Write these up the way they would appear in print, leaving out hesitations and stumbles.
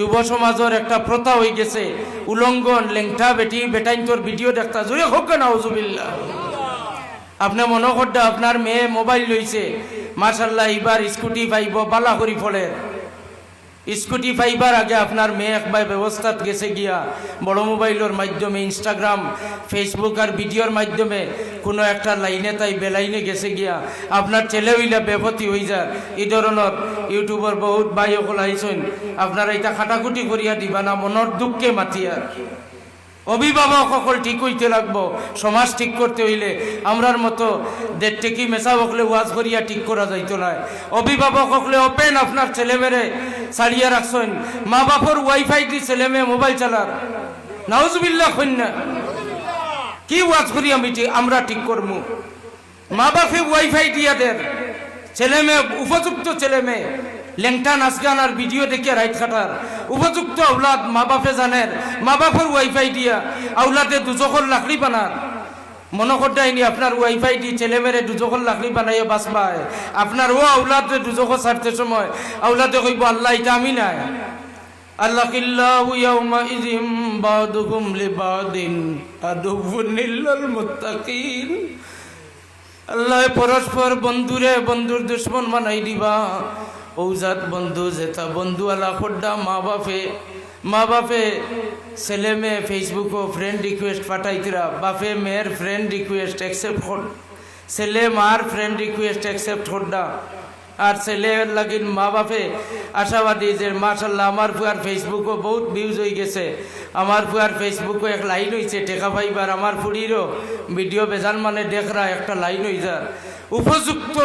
যুব সমাজের একটা প্রথা হয়ে গেছে, উলঙ্গন লেংটা বেটি বেটাইন তোর ভিডিও দেখতা জুড়ে হোক না নাউজুবিল্লাহ। আপনি মনে করতে আপনার মেয়ে মোবাইল লইছে, মাশাল্লাহ এবার স্কুটি পাইব বালা করি ফলে, স্কুটি পাইবার আগে আপনার মেয়ে একবার ব্যবস্থাত গেছে গিয়া বড় মোবাইলের মাধ্যমে ইনস্টাগ্রাম ফেসবুক আর ভিডিওর মাধ্যমে কোনো একটা লাইনে তাই বেলাইনে গেছে গিয়া আপনার ছেলে হইলে বেপতি হয়ে যায়। এই ধরনের ইউটিউবার বহুত ভাই সকল আইসেন, আপনারা এটা খাটাকুটি করিয়া দিবা না, মনের দুঃখে মাতিয়া। অভিভাবক সকল ঠিক হইতে লাগবো, সমাজ ঠিক করতে হইলে আমরার মতো দেড় টেকি মেশা হকলে ওয়াজ করিয়া ঠিক করা যাইতো না। অভিভাবক হকলে ওপেন আপনার ছেলে মেরে ছাড়িয়া রাখছেন, মা বাপর ওয়াইফাই দি ছেলে মেয়ে মোবাইল চালার নাউজুবিল্লাহ কন্যা কি ওয়াজ করি আমরা ঠিক করবো। মা বাপে ওয়াইফাই দিয়া দেন, ছেলে মেয়ে উপযুক্ত ছেলে মেয়ে লেংটা নাচ গান আর ভিডিও দেখে রাইট খাটার উপযুক্ত আউলাদ মা বাপে জানেন, মা বাপের ওয়াইফাই দিয়া আউলাদে দুজকর লাকড়ি বানার মনে করতেইনি আপনার ওয়াইফাই দি ছেলে মেরে দুজকর লাকড়ি বানাইয়া বাঁচবায়। আপনার ও আউলাদে দুজকর ছাড়তে সময় আউলাদে কইব আল্লাহ এটা আমি নাই। আল্লাহ কিল্লাহু ইয়াউমা ইযিম বাদুকুম লিবাদিন আদুউন লিল মুত্তাকিন। আল্লাহ পরস্পর বন্ধুরে বন্ধুর দুশ্মন বানাই দিবা। ঔজাত বন্ধু যেটা বন্ধু আলা খোড্ডা মা বাপে ছেলে মেয়ে ফেসবুকও ফ্রেন্ড রিকোয়েস্ট পাঠাইতরা, বাপে মেয়ের ফ্রেন্ড রিকোয়েস্ট অ্যাকসেপ্ট কর, ছেলে মার ফ্রেন্ড রিকোয়েস্ট অ্যাকসেপ্ট করডা। আর ছেলে লাগিন মা বাপে আশাবাদী যে মাশাল্লাহ আমার ফুয়ার ফেসবুকও বহুত ভিউজ হয়ে গেছে, আমার ফুয়ার ফেসবুকও এক লাইন হয়েছে টেকা পাইবার, আমার ফুড়িরও ভিডিও বেজান মানে দেখরা একটা লাইন হয়ে যায়। উপযুক্ত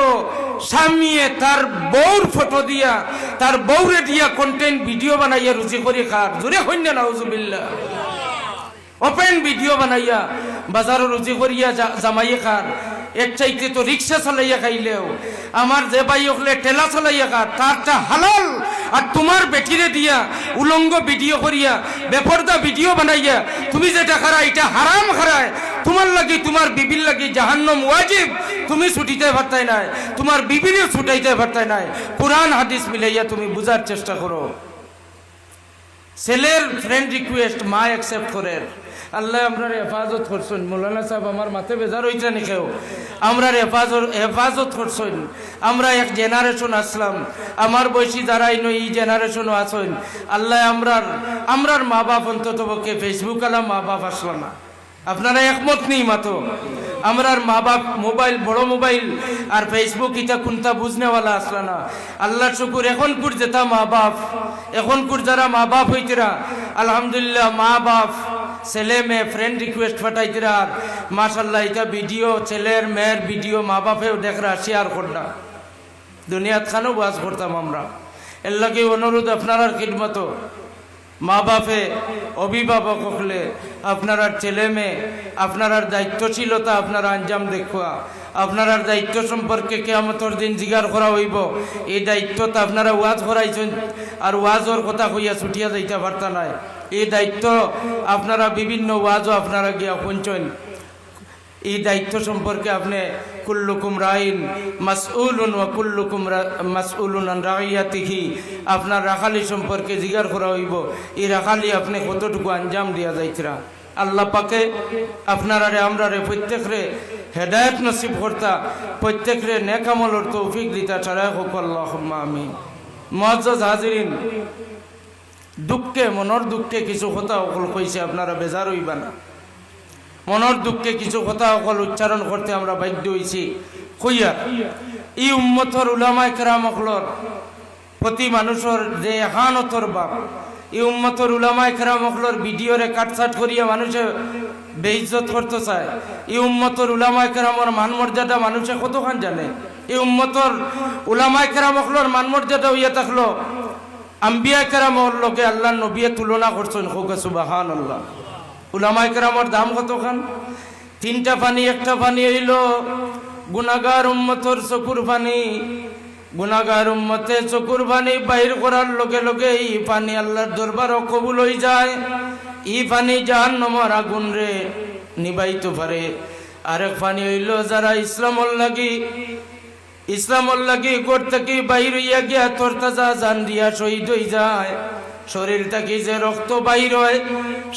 স্বামীয়ে তার বউর ফটো দিয়া তার বউরে দিয়া কন্টেন্ট ভিডিও বানাইয়া রুচি করে খার জোরে হইনা নাউজুবিল্লাহ। ওপেন ভিডিও বানাইয়া বাজারও রুচি করিয়া জামাইয়ে খার, এক চাইতে তো রিক্সা চালাইয়া খাইলেও আমার যে ভাই হলে ঠেলা চালাইয়া খার তারটা হালাল। আর তোমার বেটিরে দিয়া উলঙ্গ ভিডিও করিয়া বেপরদা ভিডিও বানাইয়া তুমি যেটা খারা এটা হারাম খারায়, তোমার লাগি তোমার বিবির লাগি জাহান্নাম ওয়াজিব, তুমি ছুটিতে পারতাই নাই, তোমার বিবিরও ছুটাইতে পারতাই নাই। কোরআন হাদিস মিলাইয়া তুমি বুঝার চেষ্টা করো। ছেলের ফ্রেন্ড রিকোয়েস্ট মা অ্যাকসেপ্ট করেন। আল্লাহ আমরা হেফাজত করছেন। মৌলানা সাহেব আমার মাথে বেজার হইছে নি কেউ, আমরা হেফাজত করছেন। আমরা এক জেনারেশন আসলাম, আমার বয়সী যারাই নই এই জেনারেশনও আছেন। আল্লাহ আমরার মা বাপ অন্তত পক্ষে ফেসবুক আলা মা বাপ আসলো না, আপনারা একমত নেই মাতো। আমরার মা বাপ মোবাইল বড় মোবাইল আর ফেসবুক ইটা কোনটা বুঝনেওয়ালা আসলো না। আল্লাহ শুকুর এখনকুর যেটা মা বাপ, এখনকুর যারা মা বাপ হইতেরা আলহামদুলিল্লাহ মা বাপ ছেলে মেয়ে ফ্রেন্ড রিকোয়েস্ট পাঠাইতেরা আর মাশাল্লাহ এটা ভিডিও ছেলের মেয়ের ভিডিও মা বাপেও দেখরা শেয়ার করলা, দুনিয়াত খানো বাস করতাম আমরা। এর লাগে অনুরোধ আপনার খিদমত মা বাপে অভিভাবক হলে আপনার ছেলে মেয়ে আপনার দায়িত্বশীলতা আপনারা আঞ্জাম দেখুয়া, আপনার দায়িত্ব সম্পর্কে কিয়ামতের দিন জিজ্ঞাসা করা হইব। এই দায়িত্বটা আপনারা ওয়াজ করাইছেন আর ওয়াজর কথা কইয়া ছুটিয়া যাইতে পারতা নাই। এই দায়িত্ব আপনারা বিভিন্ন ওয়াজও আপনারা গিয়া শুনছেন। এই দায়িত্ব সম্পর্কে আপনি কুল্লুকুম রাইন মাসউলুন ওয়া কুল্লুকুম মাসউলুন আন রাইয়াতিহি, আপনার রাখালি সম্পর্কে জিজ্ঞাসা করা হইব। এই রাখালি আপনি কতটুকু আঞ্জাম দিয়া যাইতরা। আল্লাহ পাকে আপনারারে আমরারে প্রত্যেকরে হেদায়েত নসিব করতা, প্রত্যেকরে নেক আমলের তৌফিক দিতা ছাড়া হোক আল্লাহুম্মা আমিন। মুআজ্জাজ হাজিরিন, দুঃখে মনের দুঃখে কিছু কথা অকল কইছে, আপনারা বেজার হইবা না। মনের দুঃখে কিছু কথা অকল উচ্চারণ করতে আমরা বাধ্য হইছি। কইয়া এই উম্মতর উলামায়ে কেরাম অকলর প্রতি মানুষের যে এহানতর বাপ, এই উম্মতর উলামায়ে কেরাম অকলর ভিডিওরে কাটছাট করিয়া মানুষে বেইজ্জত করতে চায়। এই উম্মতর উলামায়ে কেরামর মান মর্যাদা মানুষে কতখান জানে? এই উম্মতর উলামায়ে কেরাম অকলর মান মর্যাদা হইয়া থাকলো আম্বিয়া কেরামর লোকে আল্লাহ নবিয়ে তুলনা করছেন। হোক সুবহানাল্লাহ। উলামায়ে কেরামর দাম কতখান? তিনটা পানি, একটা পানি হইল গুনাহগার উম্মতর চকুর পানি। গুনাহগার উম্মতে চকুর পানি বাহির করার লগে লগে এই পানি আল্লাহর দরবারও কবুল হয়ে যায়। এই পানি জাহান্নামের আগুন রে নিবাইতে পারে। আরেক পানি হইল যারা ইসলামর লাগি ঘর থেকে বাহির হইয়া গিয়া তরতাজা জান দিয়া শহীদ হয়ে যায়। শরীর থেকে যে রক্ত বাইর হয়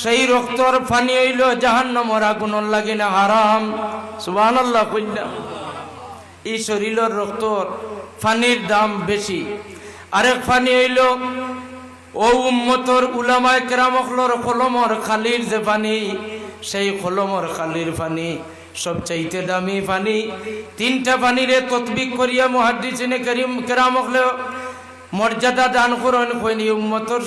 সেই রক্তর পানি হইল জাহান্নামের আগুনের লাগে না হারাম। সুবহানাল্লাহ কইনা। এই শরীরের রক্তর পানির দাম বেশি। আরেক পানি হইল ও উম্মতর উলামায়ে কেরামর কলমর খালির যে পানি, সেই কলমর খালির পানি সবচাইতে দামি পানি। তিনটা পানিরে ততবিক করিয়া মুহাদ্দিসিনে কেরামকলে মর্যাদা দান করেন। কইনি উম্মতর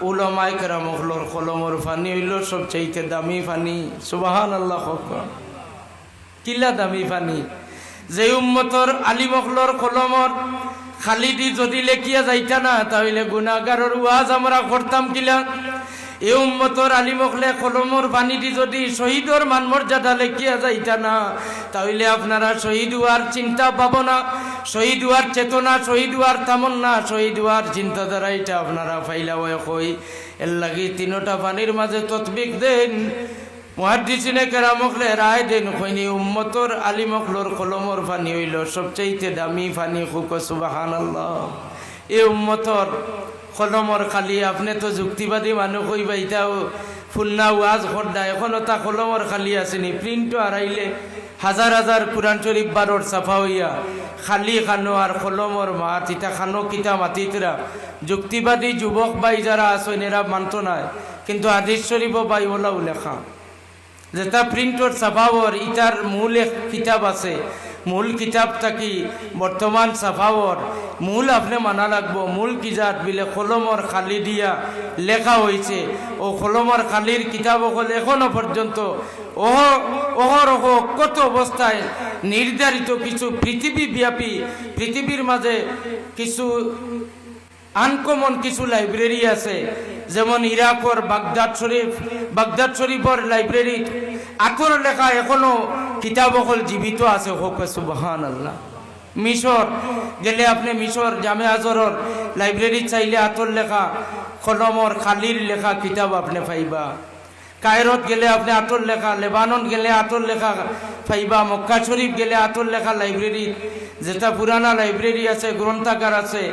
উলামায়ে কেরামর কলমর পানি হইল সবচাইতে দামি পানি। সুবহানাল্লাহ। কিলা দামি পানি? যে উম্মতর আলিমকলর কলমর খালিদি যদি লেখিয়া যাইতা না তাহলে গুনাহগারের ওয়াজ আমরা করতাম কিলা? এই উম্মতর আলিমকলে কলমর পানিটি যদি শহীদর মানমর্যাদা লেখিয়া যাইতা না তাহলে আপনারা শহীদ হওয়ার চিন্তা ভাবনা, শহীদ হওয়ার চেতনা, শহীদ হওয়ার তামান্না, শহীদ হওয়ার চিন্তাধারা এটা আপনারা ফাইলা হয় কই। এর লাগি তিনটা পানির মাঝে ততবিক দেন। মুহাদ্দিসিনে কেরামকলে রায় দেন কইনি উম্মতর আলিমকলর কলমর পানি হইল সবচাইতে দামি পানি। খুব সুবহানাল্লাহ। এই উম্মতর কলমর খালি আপনি তো যুক্তিবাদী মানুষ কইবা ইটাও ফুলনা ওয়াজ খর্দা এখনো তা কলমর খালি আসেনি। প্রিন্টও হারাইলে হাজার হাজার কুরআন শরীফ বারোর ছাপা হইয়া খালি খানো আর কলমর মাত ইটা খানো কিতা মাতিতরা। যুক্তিবাদী যুবক বাই যারা আসেন এরা মানত নাই, কিন্তু হাদিস শরীফও বাই ওলাও লেখা যেটা প্রিন্টর ছাপাওয়ার ইটার মূল এক কিতাব আছে। মূল কিতাবটা কি বর্তমান ছাপাওয়ার মূল আপনি মানা লাগবো। মূল কিজাত বিলে কলমর খালি দিয়া লেখা হয়েছে। ও কলমর খালির কিতাব হল এখনো পর্যন্ত অহরহ কত অবস্থায় নির্ধারিত কিছু পৃথিবীব্যাপী পৃথিবীর মাঝে কিছু আনকমন কিছু লাইব্রেরি আছে। যেমন ইরাকর বাগদাদ শরীফর লাইব্রেরি আতর লেখা এখনো কিতাব হল জীবিত আছে। হোক সুবহানাল্লাহ। মিশর গেলে আপনি মিশর জামে আজহরের লাইব্রেরি চাইলে আতর লেখা কলমর খালির লেখা কিতাব আপনি পাইবা। কায়রত গেলে আপনি আতর লেখা, লেবানন গেলে আতর লেখা পাইবা, মক্কা শরীফ গেলে আতর লেখা লাইব্রেরি যেটা পুরানা লাইব্রেরি আছে, গ্রন্থাগার আছে,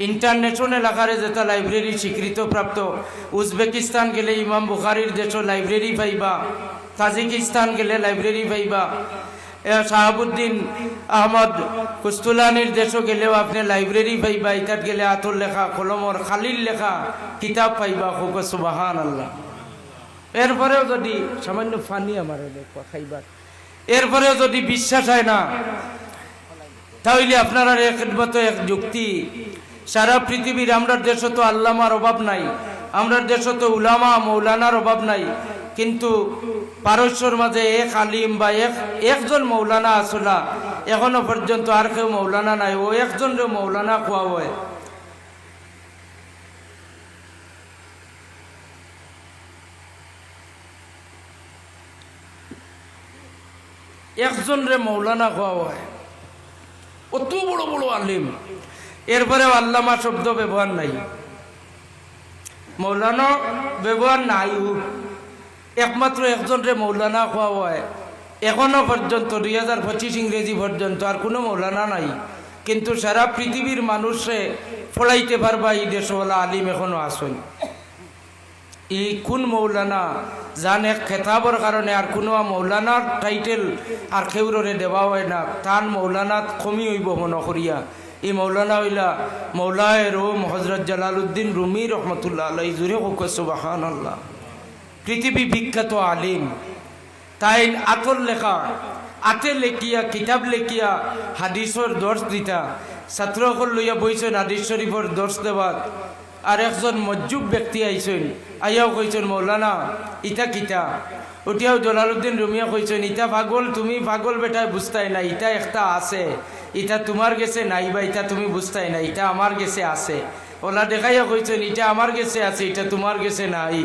ইন্টারন্যাশনাল আকারে যেটা লাইব্রেরি স্বীকৃত প্রাপ্ত। উজবেকিস্তান গেলে ইমাম বুখারির দেশ লাইব্রেরি পাইবা, তাজিকিস্তান গেলে লাইব্রেরি পাইবা, শাহাবুদ্দিন আহমদ কুস্তুলানির দেশ গেলেও আপনি লাইব্রেরি পাইবা। ইতাত গেলে আতর লেখা কলমর খালির লেখা কিতাব পাইবা। খুব সুবহানাল্লাহ। এরপরেও যদি সামান্য ফানি আমার খাইবার এরপরেও যদি বিশ্বাস হয় না তাহলে আপনারা একমত এক যুক্তি। সারা পৃথিবীর আমরা দেশ তো আল্লামার অভাব নাই, আমরা দেশ তো উলামা মৌলানার অভাব নাই, কিন্তু পারস্যর মাঝে এক আলিম বা একজন মৌলানা আসলা এখনো পর্যন্ত আর কেউ মৌলানা নাই। ও একজন মৌলানা কোয়া হয়। একজন রে মৌলানা কোয়া হয়, অত বড় বড় আলিম। এরপরেও আল্লামা শব্দ ব্যবহার নাই, মৌলানা ব্যবহার নাই। একমাত্র একজন রে মৌলানা কোয়া হয়। এখনো পর্যন্ত 2025 ইংরেজি পর্যন্ত আর কোনো মৌলানা নাই, কিন্তু সারা পৃথিবীর মানুষে ফলাইতে পারবা এই দেশওয়ালা আলিম এখনো আসেন। এই কোন মৌলানা জান এক খেতাবর কারণে আর কোনো মৌলানার টাইটেল আর কেউরে দেওয়া হয় না। তান মৌলানাত কমি হইব মনে করিয়া। এই মৌলানা হইলা মৌলায় রোম হজরত জালালউদ্দিন রুমি রহমতুল্লাহ আলাইহি। জুড়ে হোক সুবহানাল্লাহ। পৃথিবী বিখ্যাত আলিম। তাই আতর লেখা আতে লেখিয়া কিতাব লেখিয়া হাদিসর দর্শ দিতা। ছাত্রসকল লইয়া বইছেন হাদিস শরীফর দর্শ দেওয়াত। আর একজন মজ্জুব ব্যক্তি আইছেন, আইয়াও কইছেন মৌলানা ইটা কিতা। উঠিয়াও জালালউদ্দিন রুমিয়া কইছেন ইটা পাগল, তুমি পাগল বেটায় বুঝতাই না, ইটা একটা আছে, ইটা তোমার গেছে নাই বা ইটা তুমি বুঝতাই না, ইটা আমার গেছে আছে। ওলা দেখাইয়া কইছেন ইটা আমার গেছে আছে, ইটা তোমার গেছে নাই,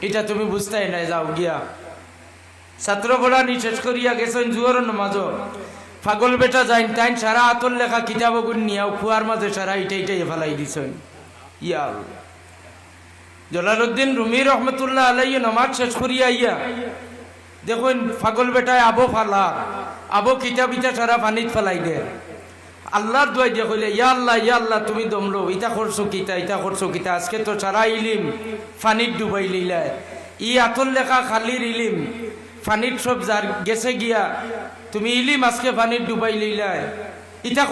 এটা তুমি বুঝতাই নাই, যাও গিয়া। ছাত্র পড়া নিশেষ করিয়া গেছেন জুয়ার নামাজ। পাগল বেটা যাইন তাইন সারা আতর লেখা কিতাবগুন নিয়াও কুয়ার মাঝে সারা ইটাই ফেলাই দিছেন। ইয়া জালালউদ্দিন রুমি রহমতুল্লাহ আলাইহি নামাজ শেষ করিয়া ইয়া দেখুন পাগল বেটায় আবো ফালা, আবো কিতাব ইটা সারা পানিত ফেলাই দে। আল্লাহর দোয়াই দিয়ে কইলে ইয়া আল্লাহ তুমি দমলো ইটা করছো কিতা আজকে তো সারা ইলিম ফানির ডুবাই লইলায় ই আতর লেখা খালির ইলিম ফানির সব যার গেছে গিয়া তুমি ইলিম আজকে ফানির ডুবাই লইলায় ইটা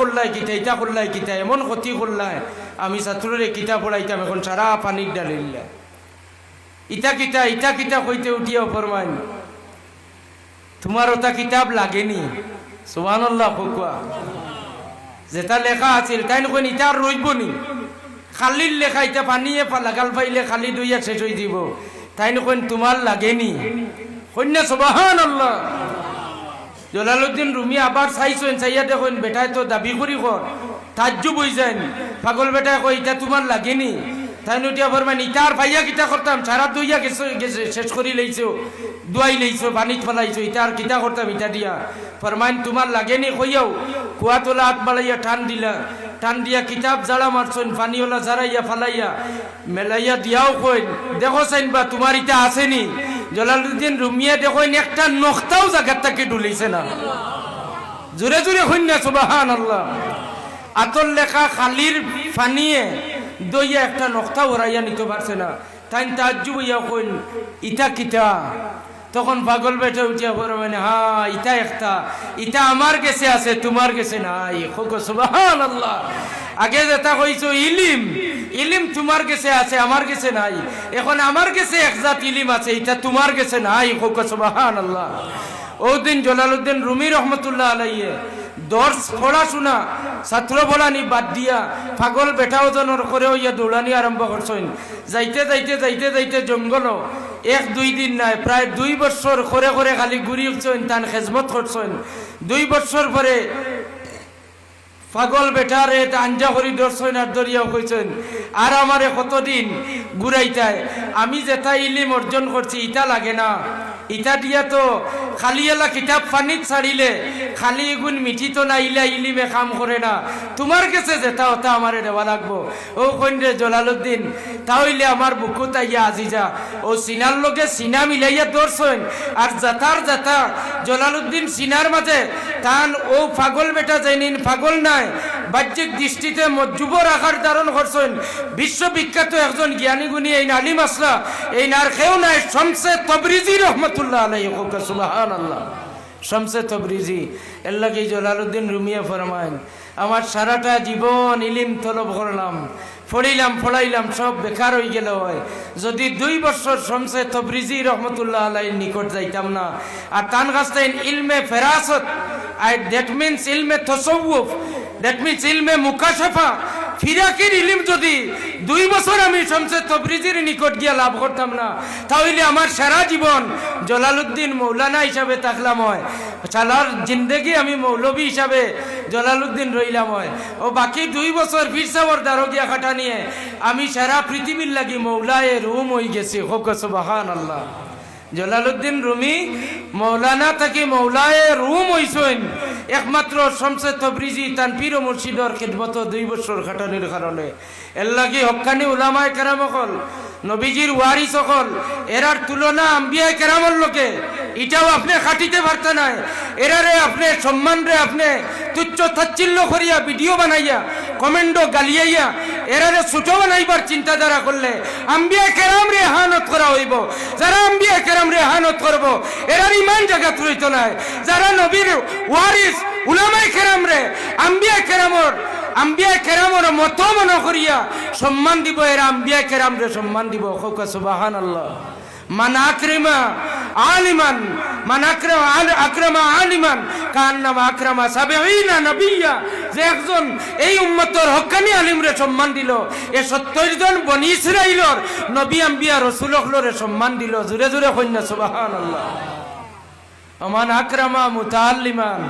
করলাই কিতা এমন ক্ষতি করলাই আমি ছাত্ররে কিতা পড়াইতাম এখন সারা পানির ডালিল্লা ইটা কিতা কইতে উঠিয়া ফরমান তোমার ওটা কিতাব লাগেনি সুবহানাল্লাহ ফুকুয়া যেটা লেখা আছিল তাই নকইন ইটা আর রইবনি খালির লেখা ইটা পানিয়ে লাগাল পাইলে খালি দুইয়া শেষ হয়ে দিব তাই নকইন তোমার লাগেনি কন্যা সুবহানাল্লাহ জলালউদ্দিন রুমি আবার চাইছেন চাইয়া দেখুন বেটায় তো দাবি করি কর তাজ্জুব হই যায় পাগল বেটায় কই ইটা তোমার লাগেনি তাই নটিয়া ফরমান ইটার ভাইয়া কিতা করতাম সারা দুইয়া গেছে শেষ করি লইছো দুয়াই লইছো পানিত ফেলাইছো ইটার কিতা করতাম ইটা দিয়া ফরমান তোমার লাগেনি কইয়াও কুয়া তোলা হাত বাড়াইয়া টান দিয়া কিতাব জাড়া মারছেন পানিওলা জারাইয়া ফালাইয়া মেলাইয়া দিয়াও কইন দেখো চাইন বা তোমার ইটা আসেনি জলালউদ্দিন রুমিয়া দেখেন একটা নখতাও জায়গার থেকে ডুলিছে না জোরে জোরে কইনা সুবহানাল্লাহ আতর লেখা খালির ফানিয়ে দইয়া একটা নখতা ওরাইয়া নিতে পারছে না তাই তাজ্জুব হইয়া কইন ইটা কিতা তখন পাগল বেটা উঠিয়া পড়ে মানে হ্যাঁ ইটা আমার কাছে আছে তোমার কাছে নাই সুবহানাল্লাহ আগে যেটা কইছো ইলিম তোমার কাছে আছে আমার কাছে নাই এখন আমার কাছে একজাত ইলিম আছে এটা তোমার কাছে নাই সুবহানাল্লাহ ওদিন জলালউদ্দিন রুমি রহমতুল্লাহ আলাইহি দর্শ পড়াশোনা ছাত্র বলানি বাদ দিয়া পাগল বেটাও জনের করে হইয়া দৌড়ানি আরম্ভ করছেন যাইতে জঙ্গল 1-2 দিন নাই প্রায় 2 বছর করে খালি ঘুরি উঠছেন তান খেজমত করছেন 2 বছর পরে পাগল বেটারে আঞ্জা করি ধরছেন আর দরিয়াও কইছেন আর আমারে কতদিন ঘুরাইতায় আমি যেটা ইলিম অর্জন করছি ইটা লাগে না ইটা দিয়া তো খালি এলা কিতাব পানিত ছাড়িলে খালি এগুন মিঠি তো না ইলিমে কাম করে না তোমার কাছে যেটা ওটা আমারে দেওয়া লাগবো ও কইনরে জলালউদ্দিন তাহলে আমার বুকু তাইয়া আজিজা ও সিনার লগে সিনা মিলাইয়া ধরছেন আর যাতা জলালউদ্দিন সিনার মাঝে তান ও পাগল বেটা যাইনিন পাগল নাই বাহ্যিক দৃষ্টিতে যুবর আকার ধারণ করছেন বিশ্ববিখ্যাত একজন জ্ঞানী গুণী এই আলিম আসলা এই নার কেউ নাই শামসে তাবরিজি রহমতুল্লাহ আলাইহি সুবহানাল্লাহ শামসে তাবরিজি এর লাগি জলালউদ্দিন রুমিয়া ফরমায়েন আমার সারাটা জীবন ইলিম তলব করলাম পড়াইলাম সব বেকার হয়ে গেল হয় যদি 2 বছর শামসে তাবরিজি রহমতুল্লাহ আলাইহির নিকট যাইতাম না আর তান কাছে ইলমে ফেরাসত দ্যাট মিন্স ইলমে তাসাউফ দ্যাট মিন্স ইলমে মুকাশাফা ফিরাকির ইলম যদি 2 বছর আমি শামসে তাবরিজির নিকট গিয়া লাভ করতাম না তাহলে আমার সারা জীবন জলালউদ্দিন মৌলানা হিসাবে থাকলাম হয় সালার জিন্দেগি আমি মৌলবী হিসাবে জলালউদ্দিন রইলাম হয় ও বাকি 2 বছর ফিরসাবর দারোগিয়া খাটা নিয়ে আমি সারা পৃথিবীর লাগি মৌলায়ে রুম হয়ে গেছি সুবহানাল্লাহ জলালউদ্দিন রুমি মৌলানা থাকি মৌলায়ে রুম হইছেন একমাত্র শামসে তাবরিজি তান পীর ও মুর্শিদর খিদমত 2 বছর খাটানির কারণে এর লাগি হক্কানি উলামায়ে কেরাম হল নবীজির ওয়ারিস হল এরার তুলনা আম্বিয়া কেরামর লোকে এটাও আপনি খাটিতে পারতে নাই এরারে আপনি সম্মান রে আপনি তুচ্ছ তাচ্ছিল্য করিয়া ভিডিও বানাইয়া কমেন্ডো গালিয়াইয়া এরারে ছোট বানাইবার চিন্তাধারা করলে আম্বিয়া কেরাম রে হানত করা হইব যারা আম্বিয়া কেরাম রে হানত করব এরার ইমান জায়গাত রইত নাই যারা নবীর ওয়ারিস উলামায়ে কেরাম রে আম্বিয়া কেরামর মত মনে করিয়া সম্মান দিব এরা আম্বিয়া কেরাম রে সম্মান দিব সুবহানাল্লাহ মান আক্রামা আলিমান কান্নামা আক্রামা 70 নবিয়্যা যে একজন এই উম্মতের হক্কানি আলিম রে সম্মান দিল এ 70 জন বনি ইসরাইলের নবী আম্বিয়া রাসূলুল্লাহরে সম্মান দিল জোরে জোরে কইনা সুবহানাল্লাহ আমান আক্রামা মুতাআল্লিমান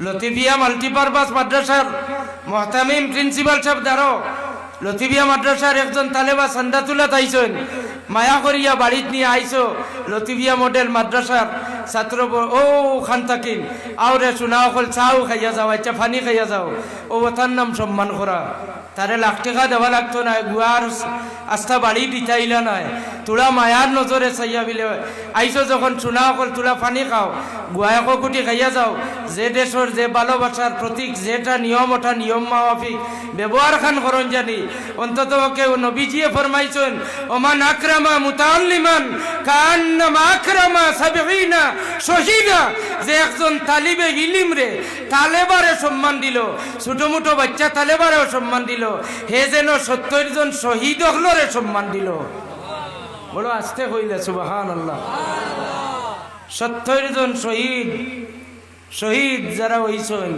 লতিফিয়া মাল্টিপারপাস মাদ্রাসার মুহতামিম প্রিন্সিপাল সাহেব দারো লতিফিয়া মাদ্রাসার একজন তালেবা সান্দাতুল্লাহ তাইছেন মায়া করিয়া বাড়িত নিয়ে আইছো লতিফিয়া মডেল মাদ্রাসার ছাত্র ও খান থাকিন আওরে শোনা অকল চাও খাইয়া যাও আচ্ছা ফানি খাইয়া যাও ও তার নাম সম্মান করা তারে লাখ টাকা দেওয়া লাগতো না, গুয়ার আস্থা বাড়ি দিতাইলা নাই, তোরা মায়ার নজরে চাইয়া বিলে আইসো যখন চুনা অকল তোরা পানি খাও, গুয়া এক কোটি খাইয়া যাও, যে দেশের যে ভালোবাসার প্রতীক যেটা নিয়ম ওটা নিয়ম মাফিক ব্যবহার খান করন জানি। অন্তত কেউ নবীজিয়ে ফরমাইছেন ওমান আকরামা মুতাআল্লিমান কান্নামা আকরামা সাবিঈনা শহীদা, যে একজন তালিবে ইলম রে তালেবারে সম্মান দিল, ছোট মোটো বাচ্চা তালেবারেও সম্মান দিল, হে যেন 70 জন শহীদ হলরে সম্মান দিল। বড় আস্তে কইলে সুবহানাল্লাহ। 70 জন শহীদ যারা হইছেন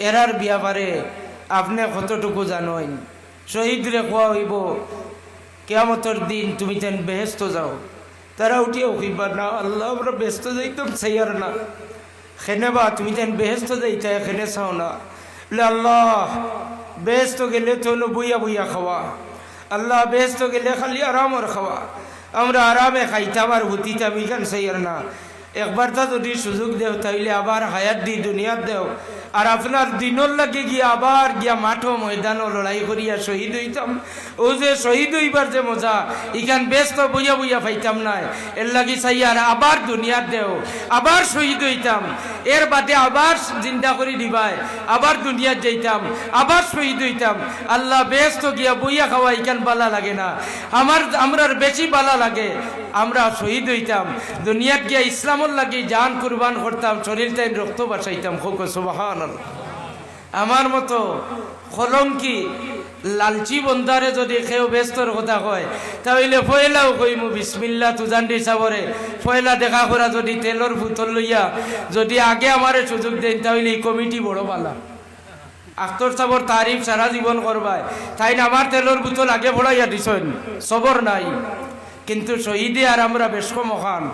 এরার ব্যাপারে আপনি কতটুকু জানেন? শহীদরে কোয়া হইব কিয়ামতের দিন তুমি তেন বেহেস্ত যাও, তারা উঠিয়ে কইবা না আল্লাহ আমরা ব্যস্ত যাইতাম চাইয়ার না, খেনে বা তুমি তেন বেহেস্ত যাইতা এখানে চাও না, আল্লাহ বেহেস্ত গেলে তো বইয়া বইয়া খাওয়া, আল্লাহ বেহেস্ত গেলে খালি আরামর খাওয়া, আমরা আরামে খাইতাম আর হুতিতাম ইখান চাইয়ার না। একবার তা যদি সুযোগ দেও তাইলে আবার হায়াত দি দুনিয়াত দেও, আর আপনার দিনর লাগে গিয়ে আবার গিয়া মাঠো ময়দানও লড়াই করিয়া শহীদ হইতাম। ও যে শহীদ হইবার যে মজা ইখান ব্যস্ত বইয়া বইয়া পাইতাম নাই, এর লাগি চাইয়ার আবার দুনিয়াত দেও, আবার শহীদ হইতাম, এর বাদে আবার চিন্তা করি দিবাই, আবার দুনিয়াত যাইতাম, আবার শহীদ হইতাম। আল্লাহ ব্যস্ত গিয়া বইয়া খাওয়া ইখান বালা লাগে না, আমরার বেশি বালা লাগে আমরা শহীদ হইতাম, দুনিয়াত গিয়া ইসলামর লাগি জান কুরবান করতাম, শরীর তাই রক্ত বাঁচাইতাম। খুব সুবহানাল্লাহ। আমার মতো কলঙ্কি লালচি বন্ধারে যদি কেউ ব্যস্তর কথা কয় তাহলে পয়লাও কইমু বিসমিল্লাহ তুজান্ডি সাবরে, পয়লা দেখা করা যদি তেলর বোতল লইয়া যদি আগে আমারে সুযোগ দেন তাহলে এই কমিটি বড় বালা। আখতর সাবর তারিফ সারা জীবন করবায়, তাই না আমার তেলর বোতল আগে ভরাইয়া দিছেন, সবর নাই। কিন্তু শহীদে আর আমরা বেশ কম খান,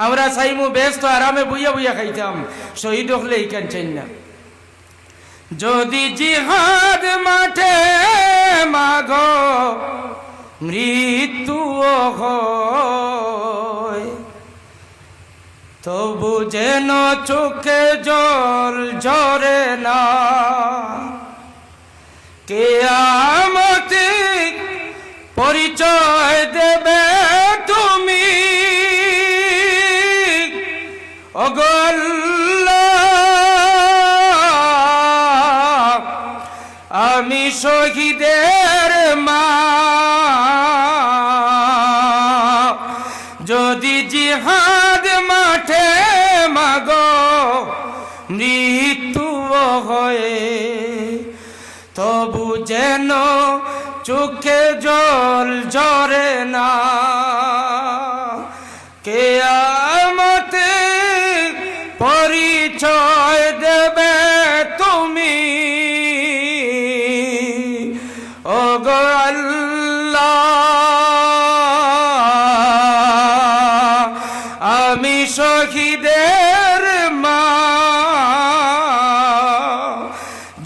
আমরা চাইমু ব্যস্ত আরামে বইয়া বইয়া খাইতাম, শহীদ হলে এইখান চাই না। যদি জিহাদ মাঠে মাগ মৃত্যু হয়, তবু যেন চোখে জল ঝরে না, কিয়ামতে পরিচয় দেবে তুমি অগল আমি শহীদের মা। যদি জিহাদ মাঠে মাগো মৃত্যু হয়ে, তবু যেন চোখে জল ঝরে না, কিয়ামতে পরিচয় দেবে তুমি ওগো আল্লাহ। আমি শহীদের মা,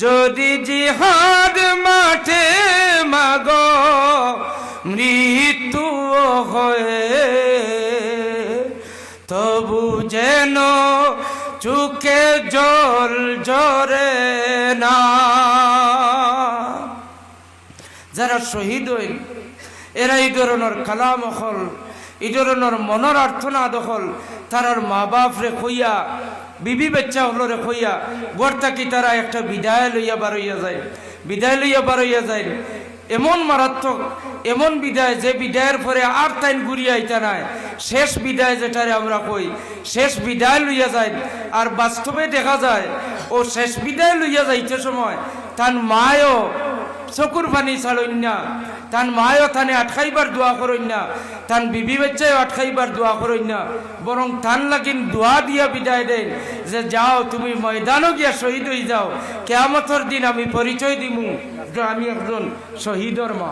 যদি জিহাদ মাঠে মাগো মৃত্যু হয়ে, তবু যেন চোখে জল ঝরে না। যারা শহীদ হইল এরা এই ধরনের কালাম হল, এই ধরনের মনের অর্থনা দখল, তারার মা বাপ রে খইয়া বিবি বাচ্চা হল রে খইয়া গড় কি তারা একটা বিদায় লইয়া বারইয়া যায়, এমন মারাত্মক এমন বিদায় যে বিদায়ের পরে আর তাইন ঘুরিয়া আইতা নাই, শেষ বিদায় যেটারে আমরা কই শেষ বিদায় লইয়া যায়। আর বাস্তবে দেখা যায় ও শেষ বিদায় লইয়া যাইতে সময় তার মায়ও চকুর পানি ছাড়ইন না, তান মায়ও থানে আটকাইবার দোয়া করইন না, তান বিবি বাচ্চাও আটকাইবার দোয়া করইন না, বরং তান লাগিন দোয়া দিয়া বিদায় দেন যে যাও তুমি ময়দানও গিয়া শহীদ হয়ে যাও, কিয়ামতের দিন আমি পরিচয় দিমু যে আমি একজন শহীদর মা।